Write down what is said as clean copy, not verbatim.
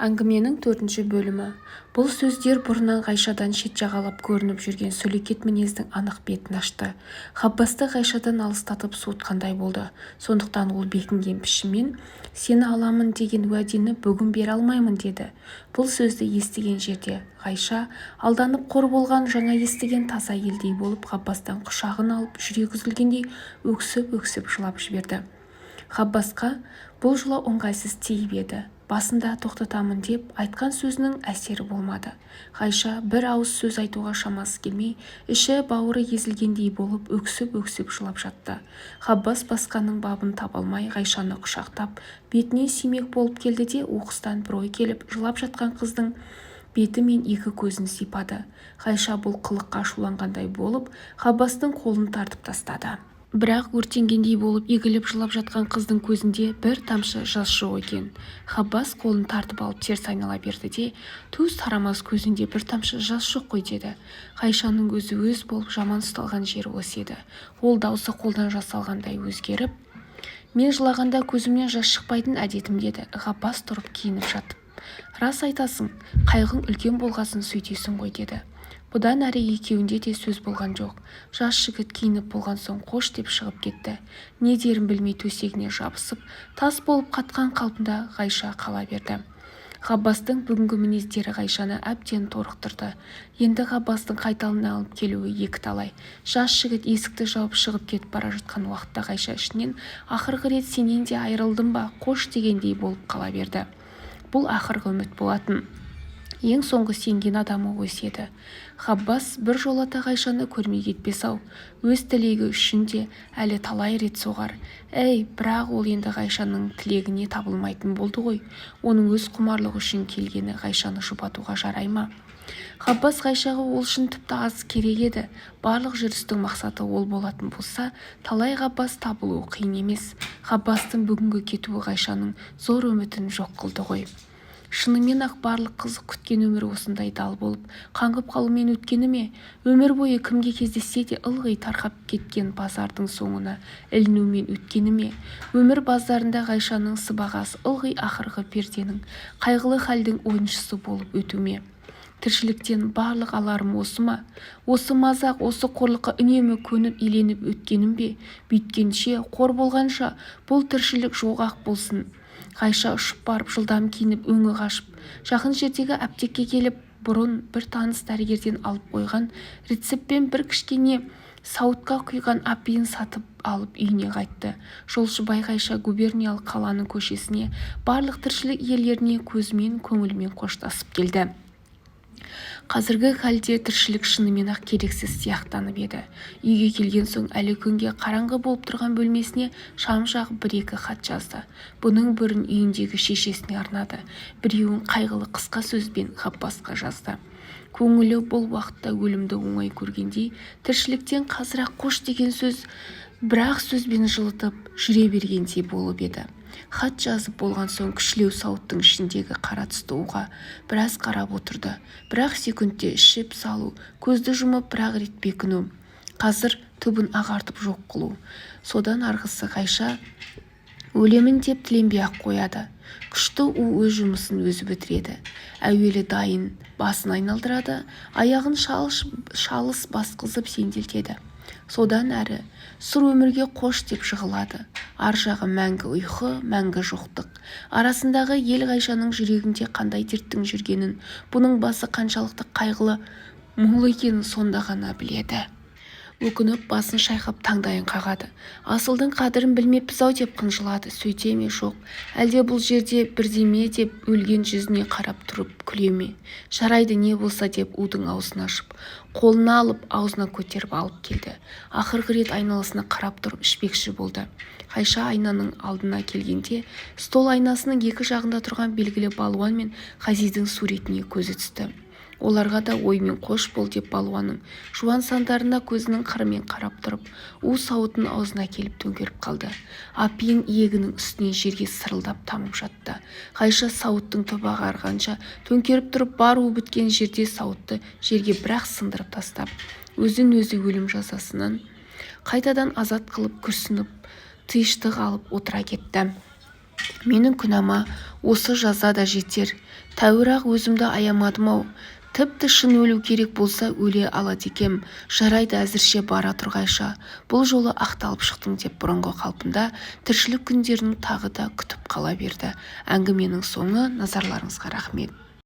Әңгіменің 4-ші бөлімі. Бұл сөздер бұрыннан Ғайшадан шет жағалап көрініп жүрген сөлекет мінездің анық бетін ашты. Ғаббасты Ғайшадан алыстатып суытқандай болды. Сондықтан ол бекінген пішінмен «Сені аламын деген уәдені бүгін бере алмаймын» деді. Бұл сөзді естіген жерде Ғайша алданып қор болған, жаңа естіген таза елдей болып Ғаббастан құшағын алып жүрегі үзілгендей өксіп-өксіп жылап жіберді. Ғаббасқа бұл жылау ыңғайсыз тиіп еді. Басында тоқтатамын деп айтқан сөзінің әсері болмады. Ғайша бір ауыз сөз айтуға шамасы келмей, іші бауыры езілгендей болып өксіп-өксіп жылап жатты. Ғаббас басқаның бабын таба алмай Ғайшаны құшақтап, бетіне сүймек болып келді де оқыстан бір ой келіп, жылап жатқан қыздың беті мен екі көзін сипады. Ғайша бұл қылыққа ашуланғандай болып, Ғаббастың қолын тартып тастады. Бірақ өртенгендей болып егіліп жылап жатқан қыздың көзінде бір тамшы жас жоқ екен. Ғаббас қолын тартып алып теріс айнала берді де, «Төз тарамас көзінде бір тамшы жас жоқ қой» деді. Ғайшаның өзі өз болып жаман ұсталған жері осы еді. Ол даусы қолдан жасалғандай өзгеріп, «Мен жылағанда көзімнен жас шықпайтын әдетім» деді. Ғаббас тұрып киініп жатып, «Рас айтасың, қайғың үлкен болғасын сөйтесің ғой» деді. Бұдан әрі екеуінде де сөз болған жоқ. Жас жігіт киініп болған соң қош деп шығып кетті. Не дерін білмей төсегіне жабысып, тас болып қатқан қалпында Ғайша қала берді. Ғаббастың бүгінгі мінездері Ғайшаны әбден торықтырды. Енді Ғаббастың қайталына алып келуі екі талай. Жас жігіт есікті жауып шығып кетіп бара жатқан уақытта Ғайша ішінен «Ақырғы рет сенен де айырылдым ба, қош» дегендей болып қала берді. Бұл ақырғы үміт болатын. Ең соңғы сенген адамы осы еді. Ғаббас бір жолата Ғайшаны көрмей кетпес-ау. Өз тілегі үшін де әлі талай рет соғар. Бірақ ол енді Ғайшаның тілегіне табылмайтын болды ғой. Оның өз құмарлығы үшін келгені Ғайшаны жұбатуға жарай ма? Ғаббас Ғайшаға ол үшін тіпті аз керек еді. Барлық жүрістің мақсаты ол болатын болса, талай Ғаббас табылуы қиын емес. Ғаббастың бүгінгі кетуі Ғайшаның зор үмітін жоқ қылды ғой. Шынымен-ақ барлық қызық күткен өмір осындай дал болып, қаңғып қалумен өткені ме? Өмір бойы кімге кездессе де ылғи тарқап кеткен базардың соңына ілінумен өткені ме? Өмір базарында Ғайшаның сыбағасы ылғи ақырғы перденің, қайғылы халдің ойыншысы болып өтуме? Тіршіліктен барлық аларым осы ма? Осы мазақ, осы қорлыққа үнемі көніп еленіп өткенім бе? Бүйткенше, қор болғанша бұл тіршілік жоғақ болсын. Ғайша ұшып барып жылдам киініп өңі қашып, жақын жердегі аптекке келіп, бұрын бір таныс дәрігерден алып қойған рецептпен бір кішкене сауытқа құйған апиын сатып алып үйіне қайтты. Жолшыбай Ғайша губерниялық қаланың көшесіне, барлық тіршілік иелеріне көзімен, көңілімен қоштасып келді. Қазіргі халде тіршілік шынымен-ақ керексіз сияқтанып еді. Үйге келген соң әлі күнге қараңғы болып тұрған бөлмесіне шам жағып бір-екі хат жазды. Бұның бірін үйіндегі шешесіне арнады. Біреуін қайғылы қысқа сөзбен Ғаббасқа жазды. Көңілі бұл уақытта өлімді оңай көргендей, тіршіліктен қазір-ақ қош деген сөз бір-ақ сөзбен жылытып жүре бергендей болып еді. Хат жазып болған соң кішілеу сауыттың ішіндегі қара түсті уға біраз қарап отырды. Бірақ секундте ішіп салу, көзді жұмып бірақ рет бекіну, қазір түбін ағартып жоқ қылу. Содан арғысы Ғайша өлемін деп тіленбей-ақ қояды. Күшті у өз жұмысын өзі бітіреді. Әуелі дайын басын айналдырады, аяғын шалыс басқызып сенделтеді. Содан әрі сұр өмірге қош деп жығылады. Ар жағы мәңгі ұйқы, мәңгі жоқтық. Арасындағы ел Ғайшаның жүрегінде қандай дерттің жүргенін, бұның басы қаншалықты қайғылы мұл екенін сонда ғана біледі. Өкініп басын шайқап таңдайын қағады. Асылдың қадірін білмеппіз-ау деп қынжылады. Сөйте ме жоқ, әлде бұл жерде бірдеме деп өлген жүзіне қарап тұрып күле ме? Жарайды, не болса деп удың аузын ашып, қолына алып аузына көтеріп алып келді. Ақырғы рет айналасына қарап тұрып ішпекші болды. Ғайша айнаның алдына келгенде стол айнасының екі жағында тұрған белгілі балуан мен Ғазиздің суретіне көзі түсті. Оларға да оймен қош бол деп балуанның жуан сандарына көзінің қырымен қарап тұрып, у сауытын аузына келіп төңкеріп қалды. Апиын иегінің үстінен жерге сырылдап тамып жатты. Ғайша сауыттың түбі ағарғанша төңкеріп тұрып, бар у біткен жерде сауытты жерге бір-ақ сындырып тастап, өзін-өзі өлім жазасынан қайтадан азат қылып күрсініп, тыныштық алып отыра кетті. Менің күнәма осы жаза да жетер. Тәуір-ақ өзімді аямадым-ау. Тіпті шын өлу керек болса өле алады екем. Жарайды, әзірше бара тұр Ғайша. Бұл жолы ақталып шықтың деп бұрынғы қалпында тіршілік күндерін тағы да күтіп қала берді. Әңгіменің соңы. Назарларыңызға рахмет.